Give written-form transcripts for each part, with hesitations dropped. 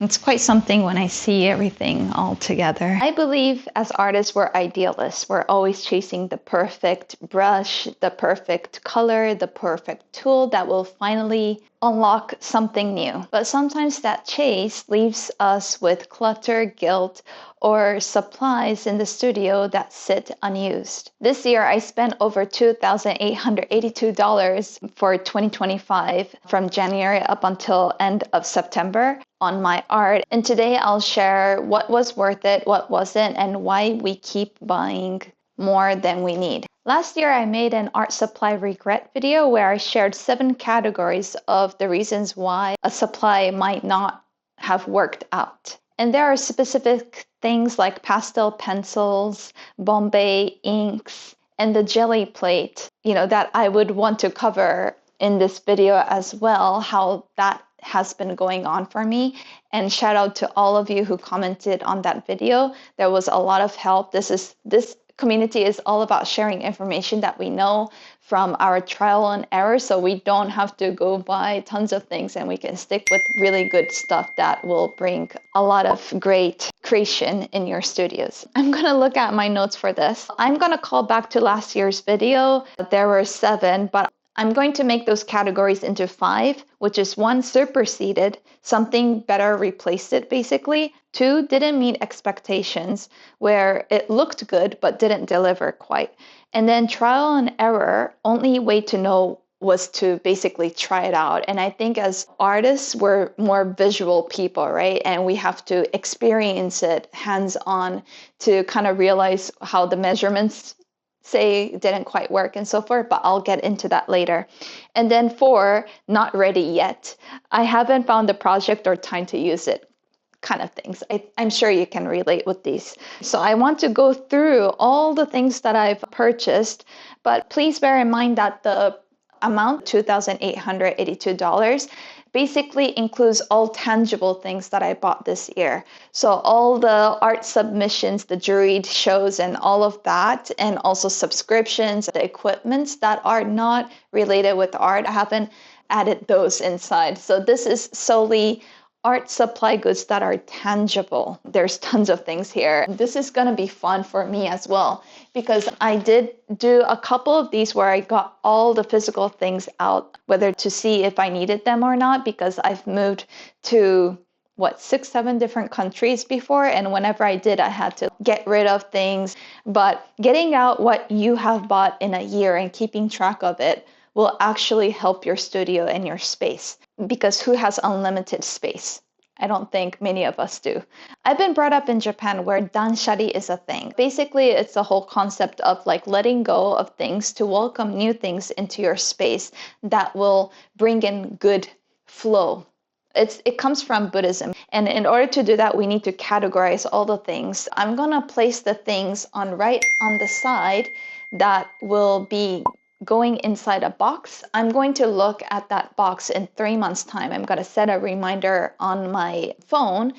It's quite something when I see everything all together. I believe as artists, we're idealists. We're always chasing the perfect brush, the perfect color, the perfect tool that will finally unlock something new. But sometimes that chase leaves us with clutter, guilt, or supplies in the studio that sit unused. This year, I spent over $2,882 for 2025 from January up until end of September on my art. And today I'll share what was worth it, what wasn't, and why we keep buying more than we need. Last year, I made an art supply regret video where I shared 7 categories of the reasons why a supply might not have worked out. And there are specific things like pastel pencils, Bombay inks, and the jelly plate, that I would want to cover in this video as well, how that has been going on for me. And shout out to all of you who commented on that video. There was a lot of help. This community is all about sharing information that we know from our trial and error, so we don't have to go buy tons of things and we can stick with really good stuff that will bring a lot of great creation in your studios. I'm gonna look at my notes for this. I'm gonna call back to last year's video. There were 7, but I'm going to make those categories into 5, which is 1, superseded, something better replaced it basically. 2, didn't meet expectations, where it looked good but didn't deliver quite. And then trial and error, only way to know was to basically try it out. And I think as artists, we're more visual people, right? And we have to experience it hands-on to kind of realize how the measurements say didn't quite work and so forth, but I'll get into that later. And then 4, not ready yet. I haven't found the project or time to use it kind of things. I'm sure you can relate with these. So I want to go through all the things that I've purchased, but please bear in mind that the amount, $2,882, basically includes all tangible things that I bought this year. So all the art submissions, the juried shows and all of that, and also subscriptions, the equipments that are not related with art, I haven't added those inside. So this is solely art supply goods that are tangible. There's tons of things here. This is gonna be fun for me as well, because I did do a couple of these where I got all the physical things out, whether to see if I needed them or not, because I've moved to 6, 7 different countries before, and whenever I did, I had to get rid of things. But getting out what you have bought in a year and keeping track of it will actually help your studio and your space, because who has unlimited space? I don't think many of us do. I've been brought up in Japan where Danshari is a thing. Basically, it's the whole concept of like letting go of things to welcome new things into your space that will bring in good flow. It comes from Buddhism. And in order to do that, we need to categorize all the things. I'm gonna place the things right on the side that will be going inside a box. I'm going to look at that box in 3 months' time. I'm going to set a reminder on my phone,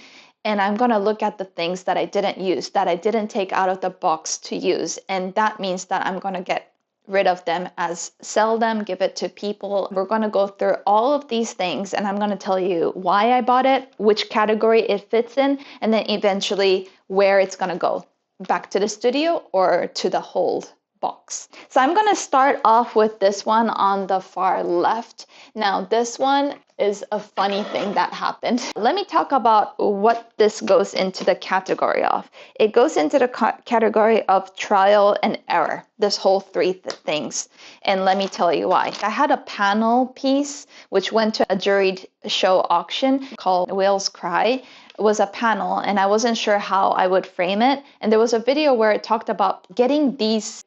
and I'm going to look at the things that I didn't use, that I didn't take out of the box to use. And that means that I'm going to get rid of them, as sell them, give it to people. We're going to go through all of these things, and I'm going to tell you why I bought it, which category it fits in, and then eventually where it's going to go, back to the studio or to the hold box. So I'm going to start off with this one on the far left. Now this one is a funny thing that happened. Let me talk about what this goes into the category of. It goes into the category of trial and error, this whole 3 things. And let me tell you why. I had a panel piece which went to a juried show auction called Whales Cry. It was a panel and I wasn't sure how I would frame it. And there was a video where it talked about getting these,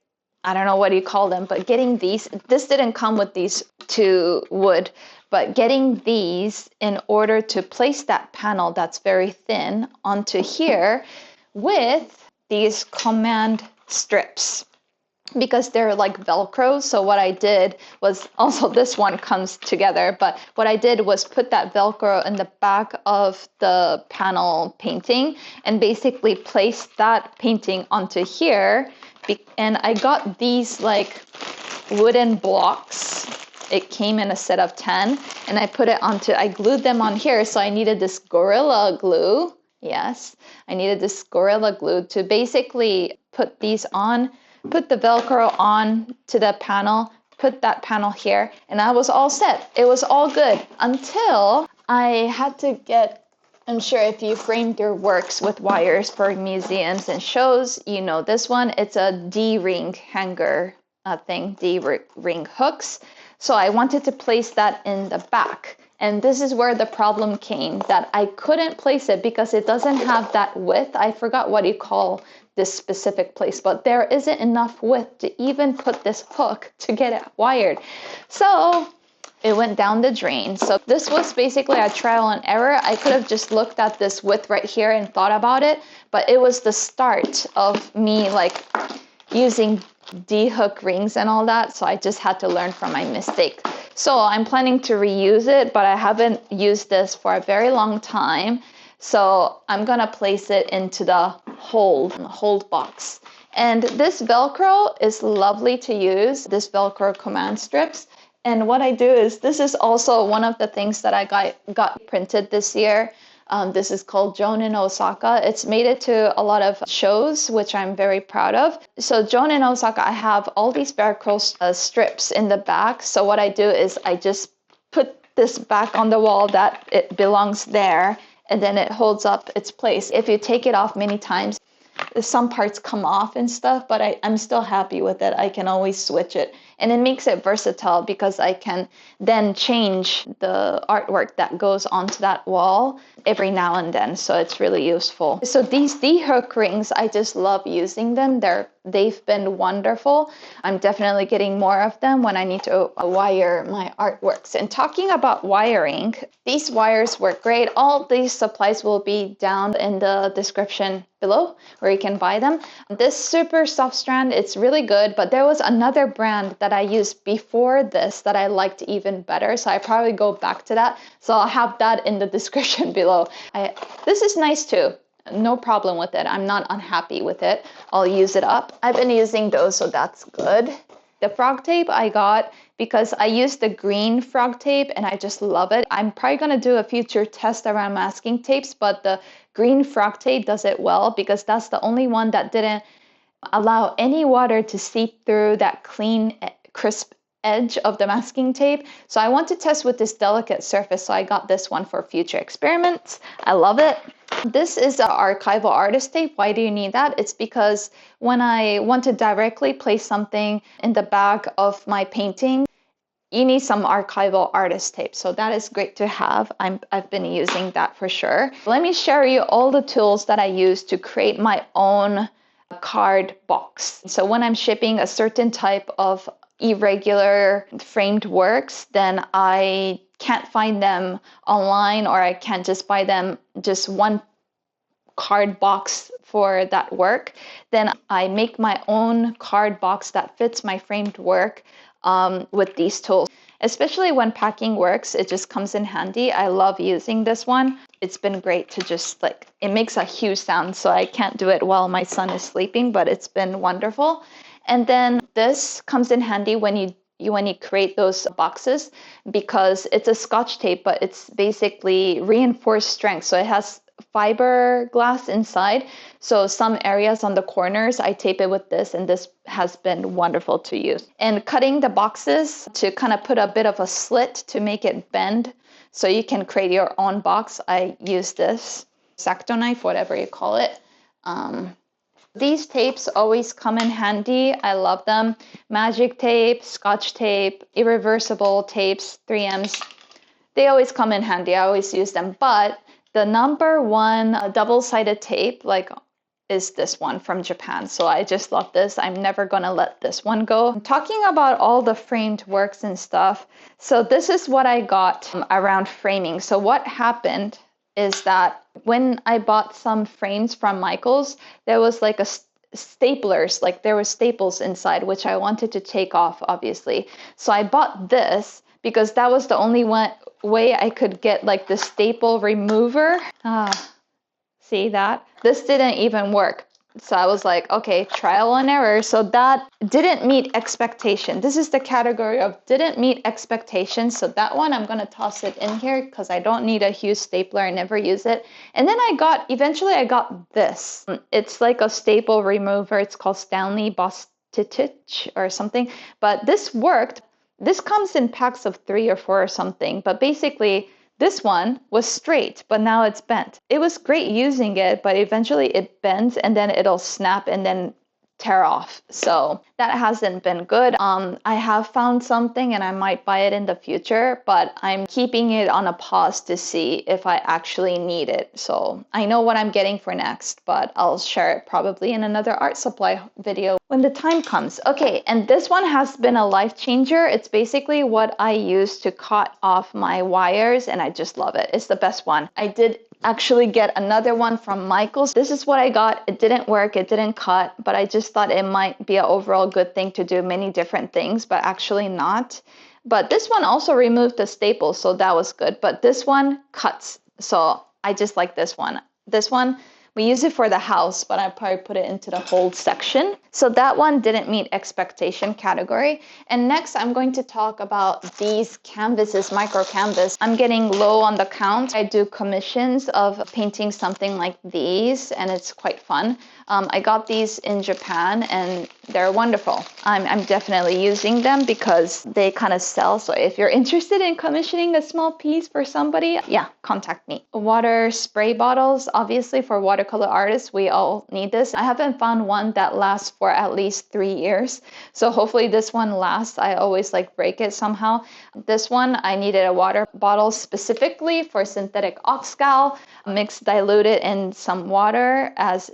I don't know what you call them, but getting these, this didn't come with these 2 wood, but getting these in order to place that panel that's very thin onto here with these command strips, because they're like Velcro. So what I did was, also this one comes together, but what I did was put that Velcro in the back of the panel painting and basically place that painting onto here. And I got these like wooden blocks. it came in a set of 10, and I glued them on here. So I needed this Gorilla Glue. Yes, I needed this Gorilla Glue to basically put these on, put the Velcro on to the panel, put that panel here, and I was all set. It was all good until I had to get, I'm sure if you framed your works with wires for museums and shows, you know this one. It's a D-ring hanger thing, D-ring hooks. So I wanted to place that in the back. And this is where the problem came, that I couldn't place it because it doesn't have that width. I forgot what you call this specific place, but there isn't enough width to even put this hook to get it wired. So it went down the drain. So this was basically a trial and error. I could have just looked at this width right here and thought about it, but it was the start of me like using D-hook rings and all that. So I just had to learn from my mistake. So I'm planning to reuse it, but I haven't used this for a very long time. So I'm gonna place it into the hold box. And this Velcro is lovely to use, this Velcro command strips. And what I do is, this is also one of the things that I got printed this year. This is called Joan in Osaka. It's made it to a lot of shows, which I'm very proud of. So Joan in Osaka, I have all these Velcro strips in the back. So what I do is I just put this back on the wall that it belongs there, and then it holds up its place. If you take it off many times, some parts come off and stuff, but I'm still happy with it. I can always switch it. And it makes it versatile because I can then change the artwork that goes onto that wall every now and then. So it's really useful. So these D-hook rings, I just love using them. They've been wonderful. I'm definitely getting more of them when I need to wire my artworks. And talking about wiring, these wires work great. All these supplies will be down in the description below where you can buy them. This super soft strand, it's really good, but there was another brand that I used before this that I liked even better. So I probably go back to that. So I'll have that in the description below. This is nice too. No problem with it. I'm not unhappy with it. I'll use it up. I've been using those, so that's good. The frog tape I got because I used the green frog tape and I just love it. I'm probably going to do a future test around masking tapes, but the green frog tape does it well because that's the only one that didn't allow any water to seep through that clean, crisp edge of the masking tape. So I want to test with this delicate surface, so I got this one for future experiments. I love it. This is an archival artist tape. Why do you need that? It's because when I want to directly place something in the back of my painting, you need some archival artist tape. So that is great to have. I've been using that for sure. Let me share you all the tools that I use to create my own card box. So when I'm shipping a certain type of irregular framed works, then I can't find them online, or I can't just buy them just one card box for that work. Then I make my own card box that fits my framed work with these tools. Especially when packing works, it just comes in handy. I love using this one. It's been great to just it makes a huge sound, so I can't do it while my son is sleeping, but it's been wonderful. And then this comes in handy when you create those boxes, because it's a Scotch tape, but it's basically reinforced strength. So it has fiberglass inside. So some areas on the corners, I tape it with this, and this has been wonderful to use. And cutting the boxes to kind of put a bit of a slit to make it bend so you can create your own box, I use this X-Acto knife, whatever you call it. These tapes always come in handy. I love them. Magic tape, Scotch tape, irreversible tapes, 3Ms. They always come in handy. I always use them. But the number one double-sided tape is this one from Japan. So I just love this. I'm never going to let this one go. I'm talking about all the framed works and stuff. So this is what I got around framing. So what happened is that when I bought some frames from Michaels, there was staplers, there were staples inside, which I wanted to take off, obviously. So I bought this because that was the only way I could get the staple remover. See that? This didn't even work. So I was like, okay, trial and error. So that didn't meet expectation. This is the category of didn't meet expectations. So that one, I'm going to toss it in here because I don't need a huge stapler. I never use it. And then eventually I got this. It's like a staple remover. It's called Stanley Bostitich or something. But this worked. This comes in packs of 3 or 4 or something. But basically, this one was straight, but now it's bent. It was great using it, but eventually it bends and then it'll snap and then tear off. So that hasn't been good. I have found something and I might buy it in the future, but I'm keeping it on a pause to see if I actually need it. So I know what I'm getting for next, but I'll share it probably in another art supply video when the time comes. Okay, and this one has been a life changer. It's basically what I use to cut off my wires, and I just love it. It's the best one. I did actually get another one from Michael's. This is what I got. It didn't work, it didn't cut, but I just thought it might be an overall good thing to do many different things, but actually not. But this one also removed the staple, so that was good. But this one cuts, so I just like this one. This one, we use it for the house, but I probably put it into the hold section. So that one didn't meet expectation category. And next, I'm going to talk about these canvases, micro canvas. I'm getting low on the count. I do commissions of painting something like these, and it's quite fun. I got these in Japan, and they're wonderful. I'm definitely using them because they kind of sell. So if you're interested in commissioning a small piece for somebody, yeah, contact me. Water spray bottles, obviously for watercolor artists, we all need this. I haven't found one that lasts for at least 3 years. So hopefully this one lasts. I always like break it somehow. This one, I needed a water bottle specifically for synthetic oxcal, mixed diluted in some water as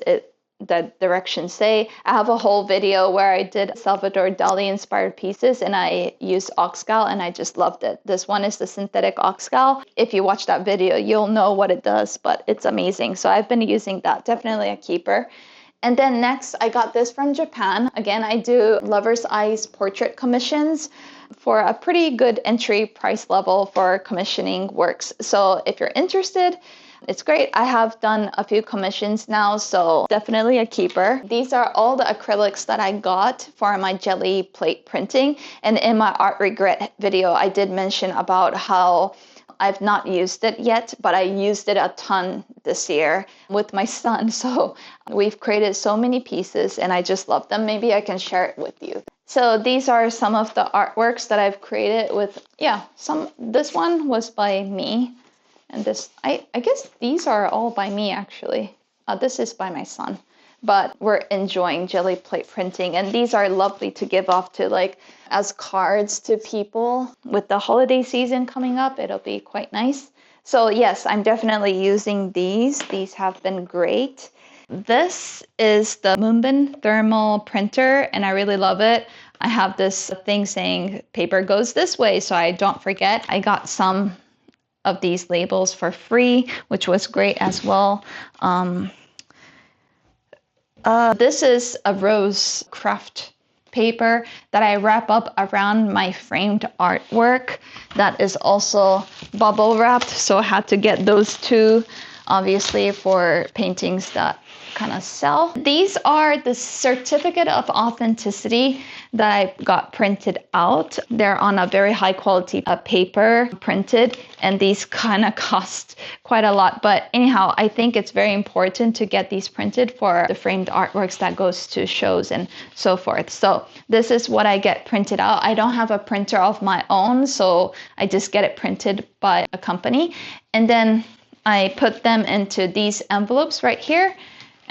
the directions say. I have a whole video where I did Salvador Dali inspired pieces and I used oxcal and I just loved it. This one is the synthetic oxcal. If you watch that video, you'll know what it does, but it's amazing. So I've been using that, definitely a keeper. And then next, I got this from Japan. Again, I do Lover's Eyes portrait commissions for a pretty good entry price level for commissioning works. So if you're interested, it's great. I have done a few commissions now, so definitely a keeper. These are all the acrylics that I got for my jelly plate printing. And in my art regret video, I did mention about how I've not used it yet, but I used it a ton this year with my son. So we've created so many pieces and I just love them. Maybe I can share it with you. So these are some of the artworks that I've created with, this one was by me. And this, I guess these are all by me actually. This is by my son. But we're enjoying jelly plate printing. And these are lovely to give off to as cards to people. With the holiday season coming up, it'll be quite nice. So yes, I'm definitely using these. These have been great. This is the Moonbin thermal printer and I really love it. I have this thing saying paper goes this way so I don't forget. I got some of these labels for free, which was great as well. This is a rose craft paper that I wrap up around my framed artwork that is also bubble wrapped. So I had to get those two, obviously, for paintings that kind of sell. These are the certificate of authenticity that I got printed out. They're on a very high quality paper printed, and these kind of cost quite a lot. But anyhow, I think it's very important to get these printed for the framed artworks that goes to shows and so forth. So this is what I get printed out. I don't have a printer of my own, so I just get it printed by a company. And then I put them into these envelopes right here,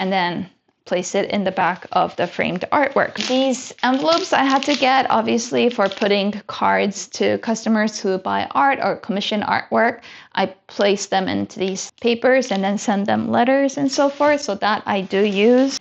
and then place it in the back of the framed artwork. These envelopes I had to get, obviously, for putting cards to customers who buy art or commission artwork. I place them into these papers and then send them letters and so forth, so that I do use.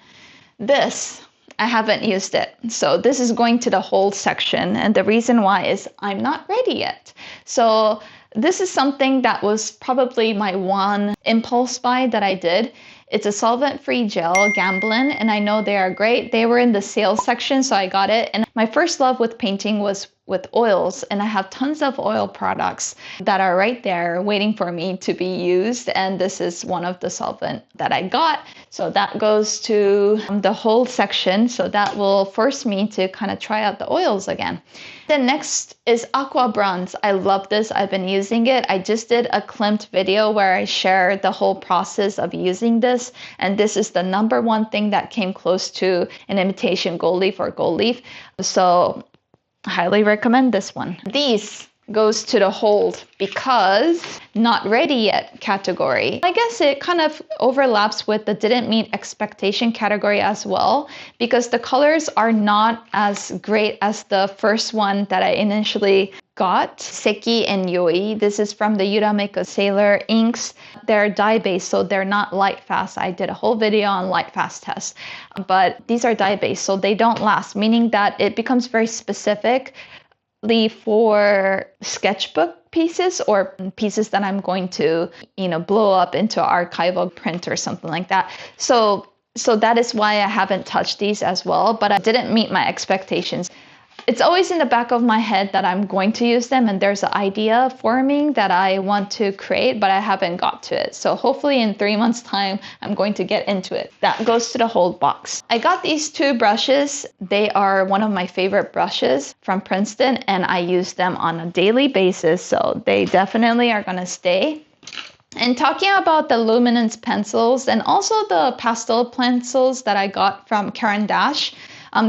This, I haven't used it. So this is going to the hold section, and the reason why is I'm not ready yet. So this is something that was probably my one impulse buy that I did. It's a solvent-free gel, Gamblin, and I know they are great. They were in the sales section, so I got it. And my first love with painting was with oils, and I have tons of oil products that are right there waiting for me to be used, and this is one of the solvent that I got. So that goes to the whole section, so that will force me to kind of try out the oils again. Then next is Aqua Bronze. I love this. I've been using it. I just did a Klimt video where I share the whole process of using this, and this is the number one thing that came close to an imitation gold leaf or gold leaf. So highly recommend this one. These goes to the hold because not ready yet category. I guess it kind of overlaps with the didn't meet expectation category as well, because the colors are not as great as the first one that I initially got, Seki and Yoi. This is from the Yurameko Sailor inks. They're dye-based, so they're not light-fast. I did a whole video on light-fast tests, but these are dye-based, so they don't last, meaning that it becomes very specific for sketchbook pieces or pieces that I'm going to, blow up into archival print or something like that. So that is why I haven't touched these as well, but I didn't meet my expectations. It's always in the back of my head that I'm going to use them, and there's an idea forming that I want to create, but I haven't got to it. So hopefully in 3 months' time, I'm going to get into it. That goes to the hold box. I got these two brushes. They are one of my favorite brushes from Princeton, and I use them on a daily basis, so they definitely are going to stay. And talking about the luminance pencils and also the pastel pencils that I got from Caran d'Ache,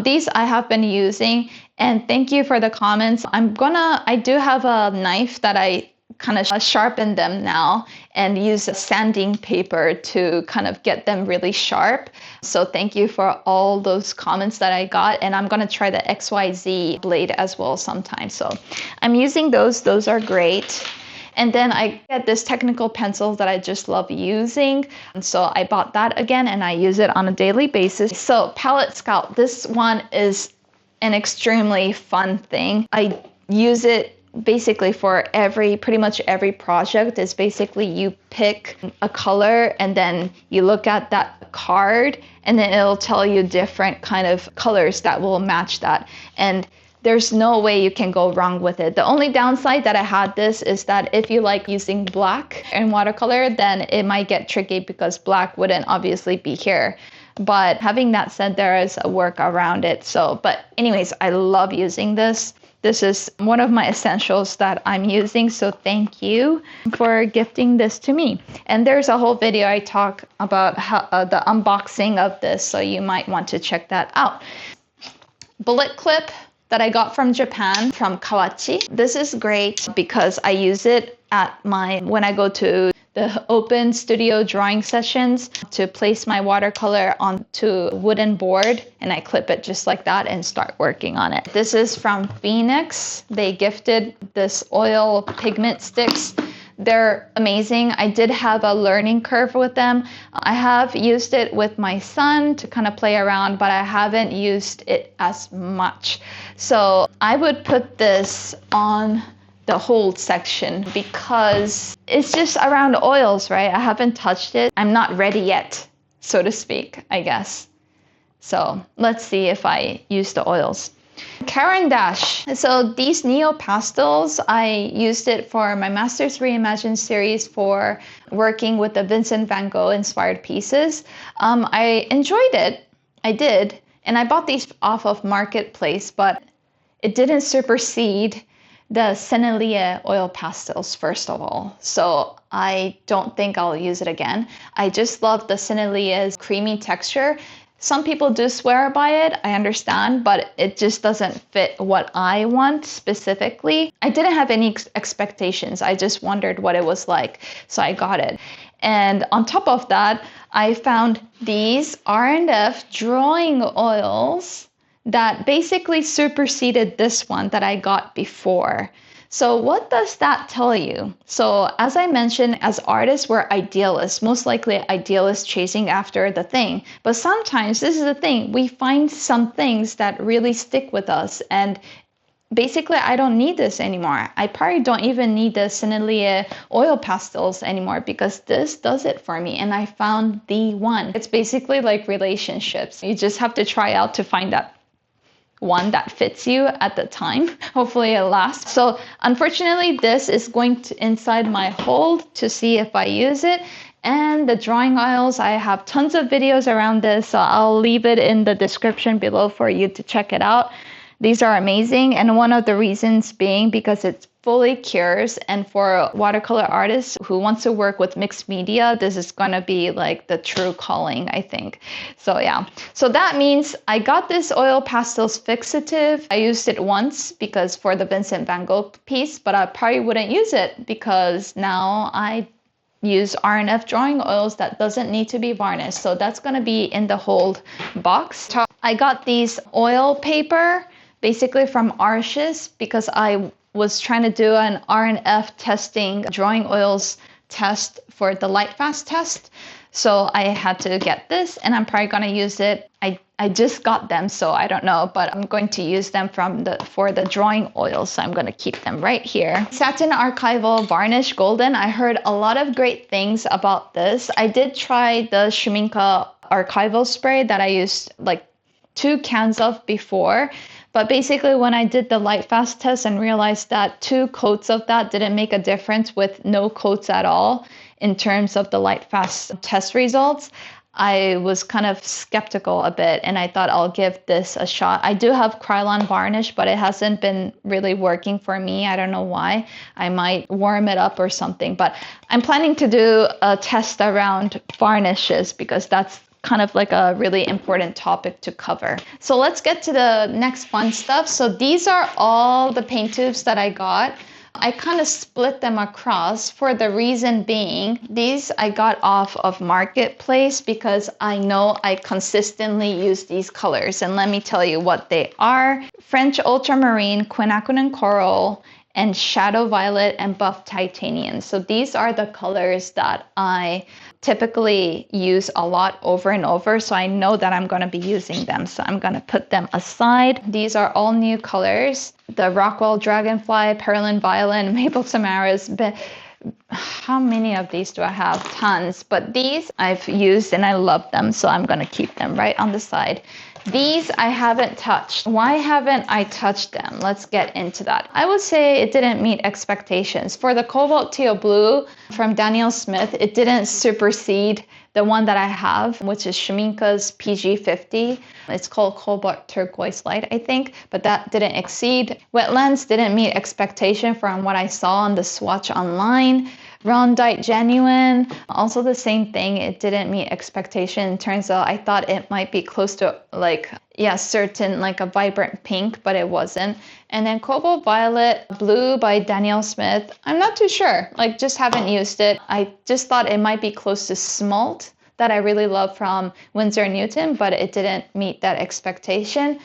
these I have been using, and thank you for the comments. I do have a knife that I kind of sharpen them now and use a sanding paper to kind of get them really sharp. So thank you for all those comments that I got, and I'm going to try the XYZ blade as well sometime. So I'm using those. Those are great. And then I get this technical pencil that I just love using. And so I bought that again, and I use it on a daily basis. So Palette Scout, this one is an extremely fun thing. I use it basically for pretty much every project. Is basically you pick a color and then you look at that card, and then it'll tell you different kind of colors that will match that. And there's no way you can go wrong with it. The only downside that I had this is that if you like using black and watercolor, then it might get tricky because black wouldn't obviously be here. But having that said, there is a work around it. But anyways, I love using this. This is one of my essentials that I'm using. So thank you for gifting this to me. And there's a whole video I talk about the unboxing of this, so you might want to check that out. Bullet clip that I got from Japan, from Kawachi. This is great because I use it when I go to the open studio drawing sessions to place my watercolor onto a wooden board, and I clip it just like that and start working on it. This is from Phoenix. They gifted this oil pigment sticks. They're amazing. I did have a learning curve with them. I have used it with my son to kind of play around, but I haven't used it as much. So I would put this on the hold section because it's just around oils, right? I haven't touched it. I'm not ready yet, so to speak, I guess. So let's see if I use the oils. Caran d'Ache. So these Neo Pastels, I used it for my Masters Reimagined series for working with the Vincent van Gogh inspired pieces. I enjoyed it. I did. And I bought these off of Marketplace, but it didn't supersede the Sennelier oil pastels, first of all. So I don't think I'll use it again. I just love the Sennelier's creamy texture. Some people do swear by it, I understand, but it just doesn't fit what I want specifically. I didn't have any expectations. I just wondered what it was like, so I got it. And on top of that, I found these R&F drawing oils that basically superseded this one that I got before. So what does that tell you? So as I mentioned, as artists, we're idealists, most likely idealists chasing after the thing. But sometimes, this is the thing, we find some things that really stick with us, and basically I don't need this anymore. I probably don't even need the Sennelier oil pastels anymore because this does it for me, and I found the one. It's basically like relationships. You just have to try out to find that one that fits you at the time. Hopefully it lasts. So unfortunately, this is going to inside my hold to see if I use it. And the drawing oils, I have tons of videos around this, so I'll leave it in the description below for you to check it out. These are amazing, and one of the reasons being because it fully cures, and for watercolor artists who wants to work with mixed media, this is going to be like the true calling, I think. So yeah, so that means I got this oil pastels fixative. I used it once because for the Vincent van Gogh piece, but I probably wouldn't use it because now I use RNF drawing oils that doesn't need to be varnished. So that's going to be in the hold box. I got these oil paper basically from Arches because I was trying to do an RNF testing drawing oils test for the light fast test. So I had to get this, and I'm probably going to use it. I just got them, so I don't know, but I'm going to use them for the drawing oils, so I'm going to keep them right here. Satin Archival Varnish Golden. I heard a lot of great things about this. I did try the Schmincke Archival spray that I used like 2 cans of before. But basically when I did the light fast test and realized that 2 coats of that didn't make a difference with no coats at all in terms of the light fast test results, I was kind of skeptical a bit, and I thought I'll give this a shot. I do have Krylon varnish, but it hasn't been really working for me. I don't know why. I might warm it up or something, but I'm planning to do a test around varnishes because that's kind of like a really important topic to cover. So let's get to the next fun stuff. So these are all the paint tubes that I got. I kind of split them across for the reason being, these I got off of Marketplace because I know I consistently use these colors. And let me tell you what they are. French Ultramarine, Quinacridone Coral, and Shadow Violet and Buff Titanium. So these are the colors that I typically use a lot over and over, so I know that I'm going to be using them, so I'm going to put them aside. These are all new colors. The Rockwell Dragonfly, Perlin Violet, and Maple Tamaris. But how many of these do I have? Tons. But these I've used and I love them, so I'm going to keep them right on the side. These I haven't touched. Why haven't I touched them? Let's get into that. I would say it didn't meet expectations. For the Cobalt Teal Blue from Daniel Smith, it didn't supersede the one that I have, which is Schmincke's PG50. It's called Cobalt Turquoise Light, I think, but that didn't exceed. Wetlands didn't meet expectation from what I saw on the swatch online. Rondyte Genuine, also the same thing. It didn't meet expectation. Turns out I thought it might be close to like, yeah, certain like a vibrant pink, but it wasn't. And then Cobalt Violet Blue by Daniel Smith. I'm not too sure, like just haven't used it. I just thought it might be close to Smalt that I really love from Winsor & Newton, but it didn't meet that expectation.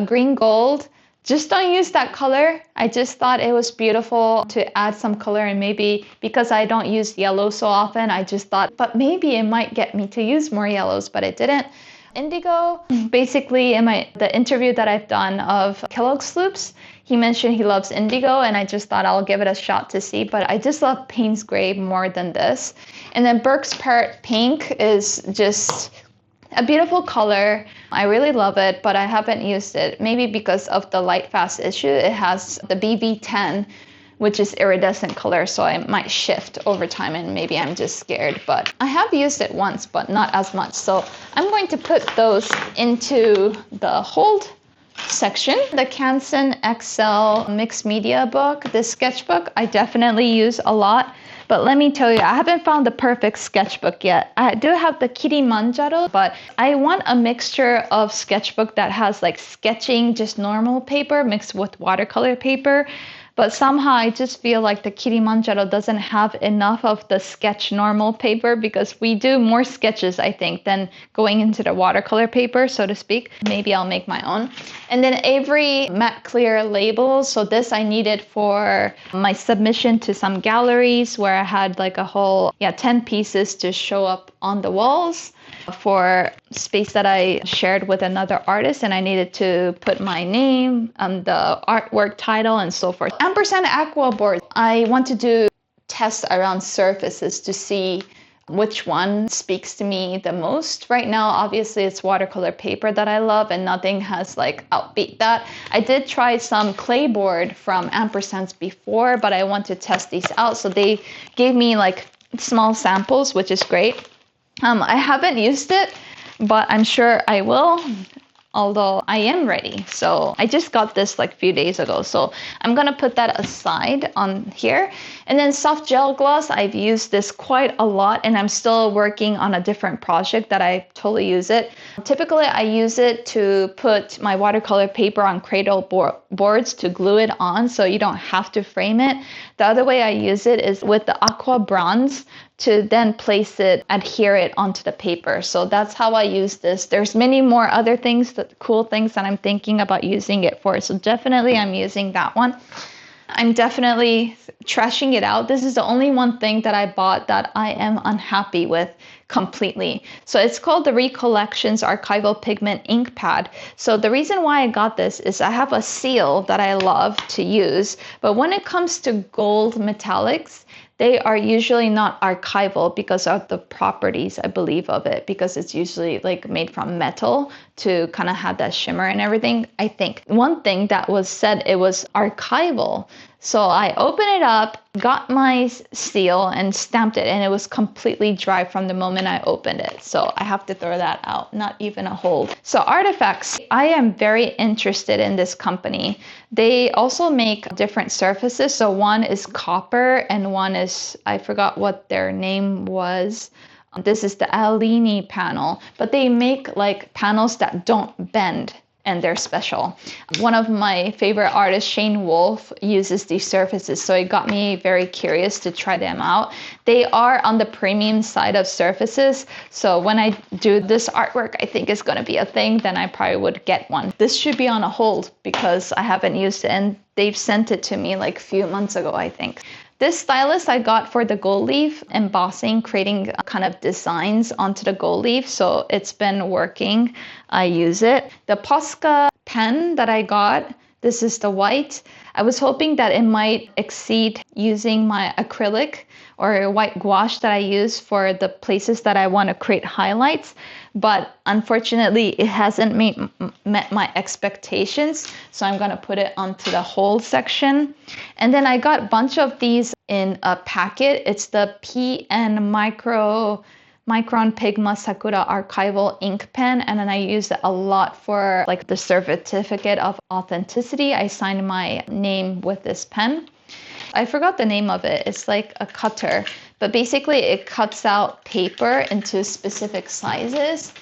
Green Gold. Just don't use that color. I just thought it was beautiful to add some color, and maybe because I don't use yellow so often, I just thought, but maybe it might get me to use more yellows, but it didn't. Indigo, basically in the interview that I've done of Kellogg's Sloops, he mentioned he loves indigo, and I just thought I'll give it a shot to see, but I just love Payne's Gray more than this. And then Burke's Parrot Pink is just a beautiful color. I really love it, but I haven't used it. Maybe because of the light fast issue. It has the BB10, which is iridescent color, so I might shift over time, and maybe I'm just scared. But I have used it once, but not as much. So I'm going to put those into the hold section. The Canson XL Mixed Media book, this sketchbook, I definitely use a lot. But let me tell you, I haven't found the perfect sketchbook yet. I do have the Kilimanjaro, but I want a mixture of sketchbook that has like sketching, just normal paper mixed with watercolor paper. But somehow I just feel like the Kilimanjaro doesn't have enough of the sketch normal paper, because we do more sketches, I think, than going into the watercolor paper, so to speak. Maybe I'll make my own. And then Avery Matte Clear labels. So this I needed for my submission to some galleries where I had like a whole 10 pieces to show up on the walls. for space that I shared with another artist, and I needed to put my name, the artwork title, and so forth. Ampersand Aqua board. I want to do tests around surfaces to see which one speaks to me the most. Right now, obviously, it's watercolor paper that I love, and nothing has like outbeat that. I did try some clay board from Ampersands before, but I want to test these out. So they gave me like small samples, which is great. I haven't used it, but I'm sure I will, although I am ready. So I just got this like a few days ago. So I'm gonna put that aside on here. And then soft gel gloss, I've used this quite a lot, and I'm still working on a different project that I totally use it. Typically, I use it to put my watercolor paper on cradle boards to glue it on so you don't have to frame it. The other way I use it is with the aqua bronze to then place it, adhere it onto the paper. So that's how I use this. There's many more other things, cool things that I'm thinking about using it for. So definitely I'm using that one. I'm definitely trashing it out. This is the only one thing that I bought that I am unhappy with completely. So it's called the Recollections Archival Pigment Ink Pad. So the reason why I got this is I have a seal that I love to use, but when it comes to gold metallics, they are usually not archival because of the properties, I believe, of it, because it's usually like made from metal to kind of have that shimmer and everything. I think one thing that was said, it was archival. So I opened it up, got my seal and stamped it, and it was completely dry from the moment I opened it. So I have to throw that out, not even a hold. So Artifacts, I am very interested in this company. They also make different surfaces. So one is copper and one is, I forgot what their name was. This is the Alini panel, but they make like panels that don't bend, and they're special. One of my favorite artists, Shane Wolf, uses these surfaces, so it got me very curious to try them out. They are on the premium side of surfaces, so when I do this artwork, I think it's gonna be a thing, then I probably would get one. This should be on a hold because I haven't used it, and they've sent it to me like a few months ago, I think. This stylus I got for the gold leaf embossing, creating kind of designs onto the gold leaf. So it's been working. I use it. The Posca pen that I got, this is the white. I was hoping that it might exceed using my acrylic or white gouache that I use for the places that I want to create highlights. But unfortunately, it hasn't met my expectations. So I'm gonna put it onto the hold section. And then I got a bunch of these in a packet. It's the PN Micron Pigma Sakura Archival Ink Pen, and then I use it a lot for like the certificate of authenticity. I signed my name with this pen. I forgot the name of it. It's like a cutter, but basically it cuts out paper into specific sizes.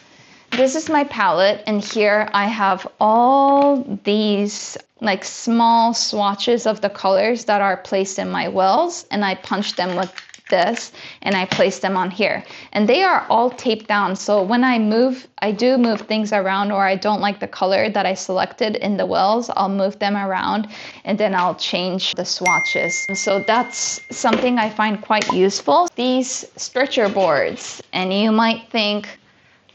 This is my palette, and here I have all these like small swatches of the colors that are placed in my wells, and I punch them with this and I place them on here, and they are all taped down. So when I do move things around, or I don't like the color that I selected in the wells, I'll move them around and then I'll change the swatches. So that's something I find quite useful. These stretcher boards, and you might think,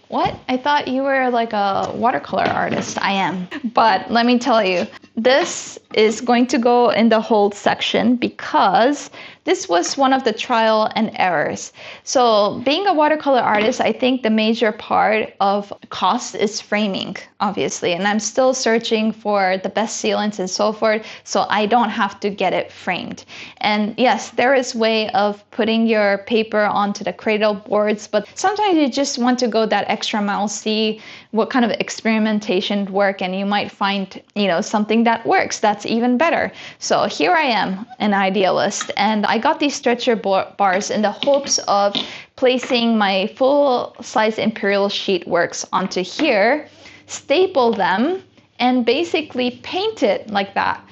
what? I thought you were like a watercolor artist. I am. But let me tell you, this is going to go in the hold section because this was one of the trial and errors. So being a watercolor artist, I think the major part of cost is framing, obviously. And I'm still searching for the best sealants and so forth, so I don't have to get it framed. And yes, there is a way of putting your paper onto the cradle boards, but sometimes you just want to go that extra mile, see what kind of experimentation work, and you might find, something that works that's even better. So here I am, an idealist, and I got these stretcher bars in the hopes of placing my full-size imperial sheet works onto here, staple them, and basically paint it like that.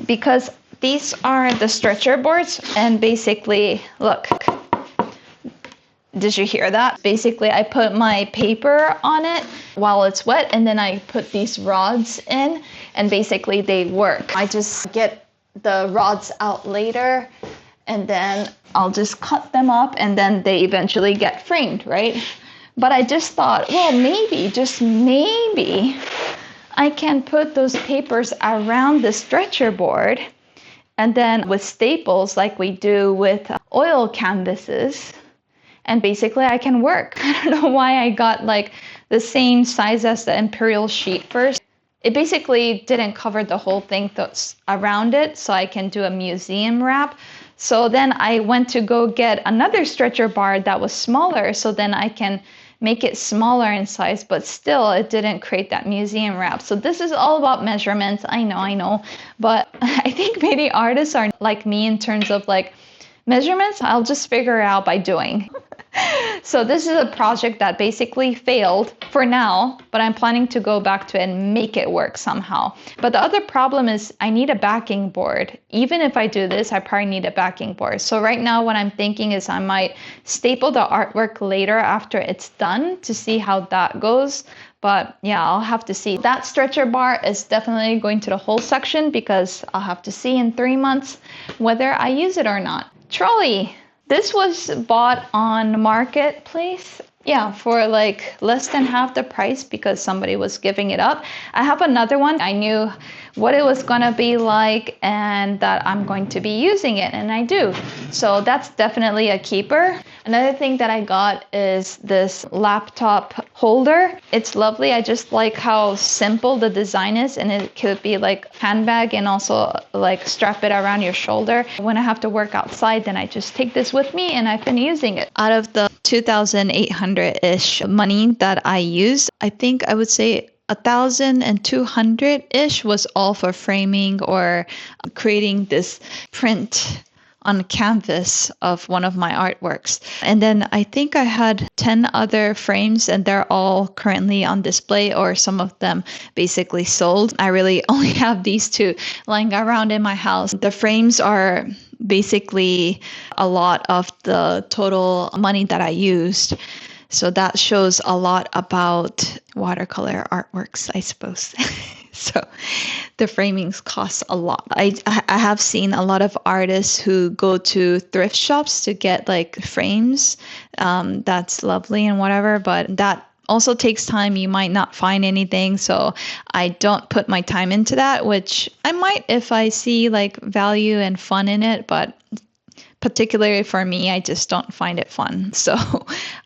Because these are the stretcher boards, and basically, look. Did you hear that? Basically, I put my paper on it while it's wet, and then I put these rods in, and basically they work. I just get the rods out later, and then I'll just cut them up, and then they eventually get framed, right? But I just thought, well, maybe, just maybe, I can put those papers around the stretcher board, and then with staples like we do with oil canvases, and basically I can work. I don't know why I got like the same size as the imperial sheet first. It basically didn't cover the whole thing that's around it, so I can do a museum wrap. So then I went to go get another stretcher bar that was smaller, so then I can make it smaller in size, but still it didn't create that museum wrap. So this is all about measurements. I know, but I think maybe artists are like me in terms of like measurements. I'll just figure it out by doing. So this is a project that basically failed for now, but I'm planning to go back to it and make it work somehow. But the other problem is I need a backing board. Even if I do this, I probably need a backing board. So right now what I'm thinking is I might staple the artwork later after it's done to see how that goes. But yeah, I'll have to see. That stretcher bar is definitely going to the whole section because I'll have to see in 3 months whether I use it or not. Trolley. This was bought on Marketplace. Yeah, for like less than half the price because somebody was giving it up. I have another one. I knew what it was gonna be like and that I'm going to be using it, and I do. So that's definitely a keeper. Another thing that I got is this laptop holder. It's lovely. I just like how simple the design is, and it could be like handbag and also like strap it around your shoulder. When I have to work outside, then I just take this with me, and I've been using it. Out of the 2,800-ish money that I used, I think I would say 1,200-ish was all for framing or creating this print on canvas of one of my artworks. And then I think I had 10 other frames, and they're all currently on display, or some of them basically sold. I really only have these two lying around in my house. The frames are basically a lot of the total money that I used. So that shows a lot about watercolor artworks, I suppose. So the framings cost a lot. I have seen a lot of artists who go to thrift shops to get like frames. That's lovely and whatever, but that also takes time. You might not find anything. So I don't put my time into that, which I might if I see like value and fun in it, but particularly for me, I just don't find it fun. So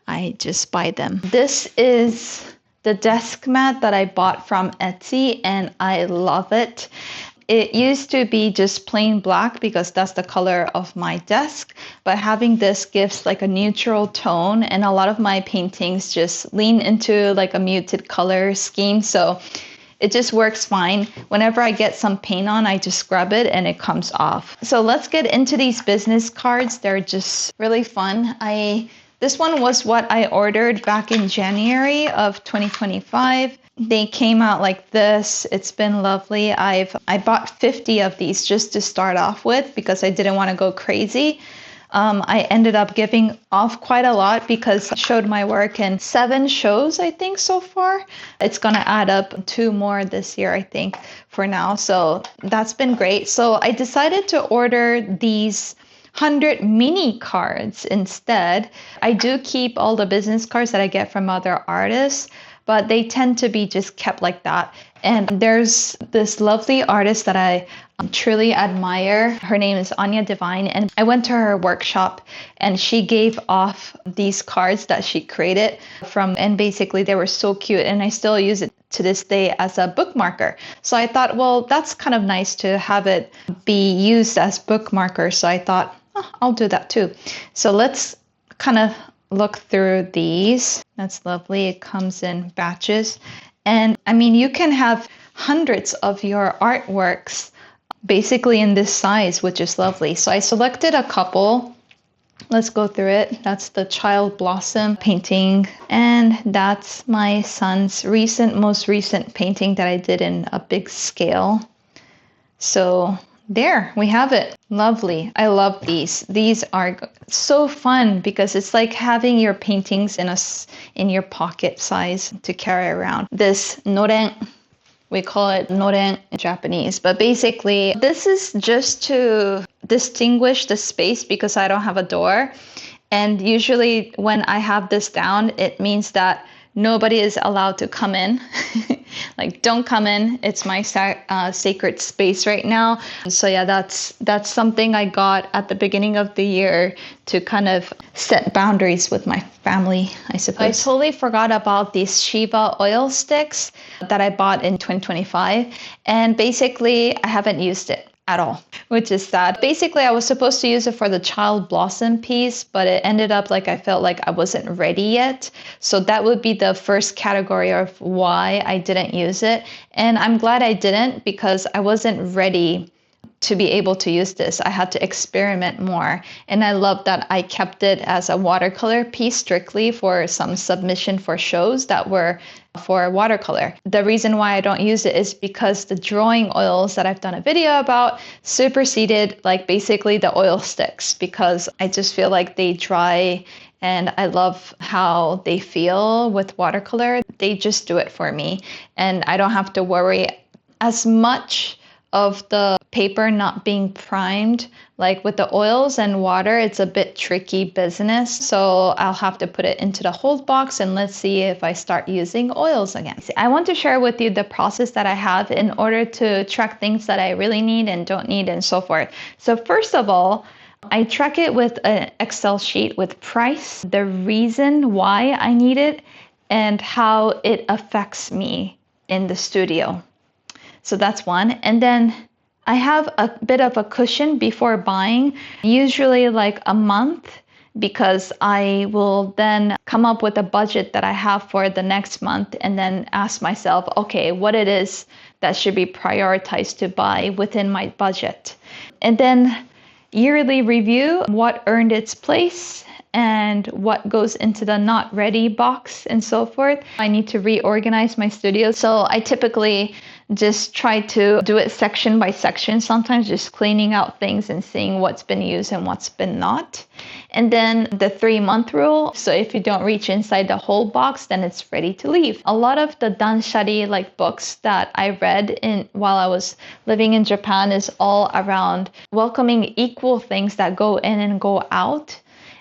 I just buy them. This is the desk mat that I bought from Etsy, and I love it. It used to be just plain black because that's the color of my desk, but having this gives like a neutral tone, and a lot of my paintings just lean into like a muted color scheme. So it just works fine. Whenever I get some paint on, I just scrub it and it comes off. So let's get into these business cards. They're just really fun. This one was what I ordered back in January of 2025. They came out like this. It's been lovely. I bought 50 of these just to start off with because I didn't want to go crazy. I ended up giving off quite a lot because I showed my work in 7 shows, I think, so far. It's going to add up 2 more this year, I think, for now. So that's been great. So I decided to order these 100 mini cards instead. I do keep all the business cards that I get from other artists, but they tend to be just kept like that. And there's this lovely artist that I truly admire. Her name is Anya Divine, and I went to her workshop and she gave off these cards that she created from, and basically they were so cute, and I still use it to this day as a bookmarker. So I thought, well, that's kind of nice to have it be used as bookmarker. So I thought, I'll do that too. So let's kind of look through these. That's lovely. It comes in batches. And I mean, you can have hundreds of your artworks basically in this size, which is lovely. So I selected a couple. Let's go through it. That's the Child Blossom painting. And that's my son's most recent painting that I did in a big scale. So there we have it. Lovely. I love these. These are so fun because it's like having your paintings in your pocket size to carry around. This noren, we call it noren in Japanese, but basically this is just to distinguish the space because I don't have a door. And usually when I have this down, it means that nobody is allowed to come in. Like, don't come in. It's my sacred space right now. So yeah, that's something I got at the beginning of the year to kind of set boundaries with my family, I suppose. I totally forgot about these Shiba oil sticks that I bought in 2025. And basically, I haven't used it at all, which is sad. Basically, I was supposed to use it for the child blossom piece, but it ended up like I felt like I wasn't ready yet. So that would be the first category of why I didn't use it. And I'm glad I didn't, because I wasn't ready to be able to use this. I had to experiment more. And I love that I kept it as a watercolor piece strictly for some submission for shows that were for watercolor. The reason why I don't use it is because the drawing oils that I've done a video about superseded like basically the oil sticks, because I just feel like they dry and I love how they feel with watercolor. They just do it for me. And I don't have to worry as much of the paper not being primed. Like with the oils and water, it's a bit tricky business. So I'll have to put it into the hold box, and let's see if I start using oils again. I want to share with you the process that I have in order to track things that I really need and don't need and so forth. So first of all, I track it with an Excel sheet with price, the reason why I need it, and how it affects me in the studio. So that's one. And then I have a bit of a cushion before buying, usually like a month, because I will then come up with a budget that I have for the next month and then ask myself, okay, what it is that should be prioritized to buy within my budget. And then yearly review, what earned its place and what goes into the not ready box and so forth. I need to reorganize my studio. So I typically just try to do it section by section, sometimes just cleaning out things and seeing what's been used and what's been not. And then the 3-month rule. So if you don't reach inside the whole box, then it's ready to leave. A lot of the Danshari like books that I read while I was living in Japan is all around welcoming equal things that go in and go out.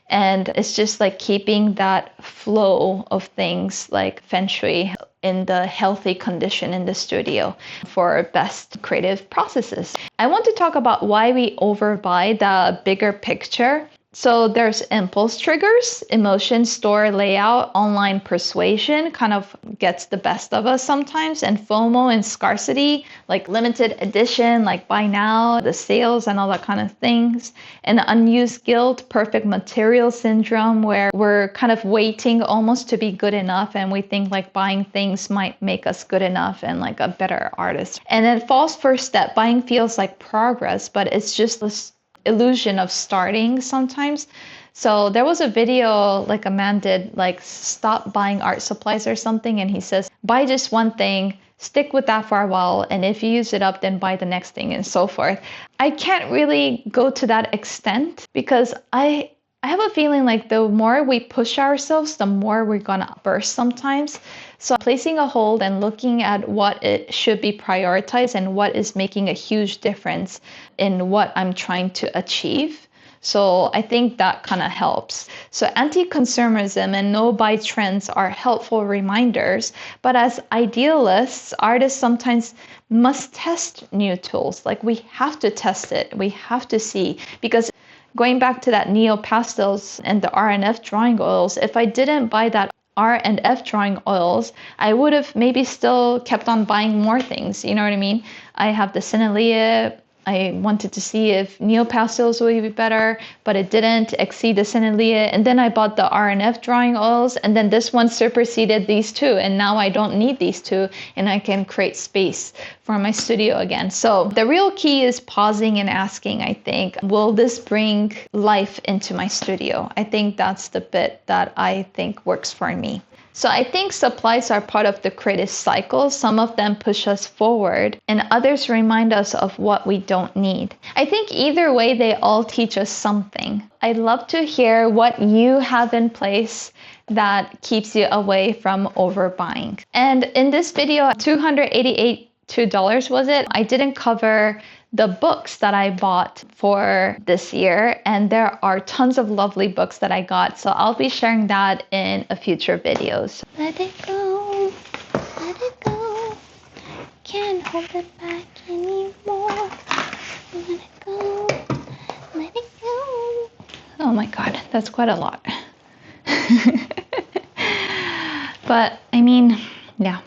And it's just like keeping that flow of things like feng shui in the healthy condition in the studio for best creative processes. I want to talk about why we overbuy the bigger picture. So there's impulse triggers, emotion, store layout, online persuasion kind of gets the best of us sometimes, and FOMO and scarcity, like limited edition, like buy now, the sales and all that kind of things. And unused guilt, perfect material syndrome, where we're kind of waiting almost to be good enough and we think like buying things might make us good enough and like a better artist. And then false first step, buying feels like progress, but it's just this illusion of starting sometimes. So there was a video like a man did, like stop buying art supplies or something, and he says buy just one thing, stick with that for a while, and if you use it up, then buy the next thing and so forth. I can't really go to that extent because I have a feeling like the more we push ourselves, the more we're gonna burst sometimes. So placing a hold and looking at what it should be prioritized and what is making a huge difference in what I'm trying to achieve. So I think that kind of helps. So anti-consumerism and no-buy trends are helpful reminders, but as idealists, artists sometimes must test new tools. Like we have to test it, we have to see, because going back to that neo pastels and the R and F drawing oils, if I didn't buy that R and F drawing oils, I would have maybe still kept on buying more things. You know what I mean? I have the Sennelier. I wanted to see if neo pastels would be better, but it didn't exceed the Sennelier. And then I bought the R and F drawing oils, and then this one superseded these two. And now I don't need these two, and I can create space for my studio again. So the real key is pausing and asking, I think, will this bring life into my studio? I think that's the bit that I think works for me. So I think supplies are part of the creative cycle. Some of them push us forward and others remind us of what we don't need. I think either way, they all teach us something. I'd love to hear what you have in place that keeps you away from overbuying. And in this video, 288 $2 was it? I didn't cover the books that I bought for this year, and there are tons of lovely books that I got, so I'll be sharing that in a future videos. Let it go, let it go, can't hold it back anymore. Let it go, let it go. Oh my god, that's quite a lot. But I mean, yeah,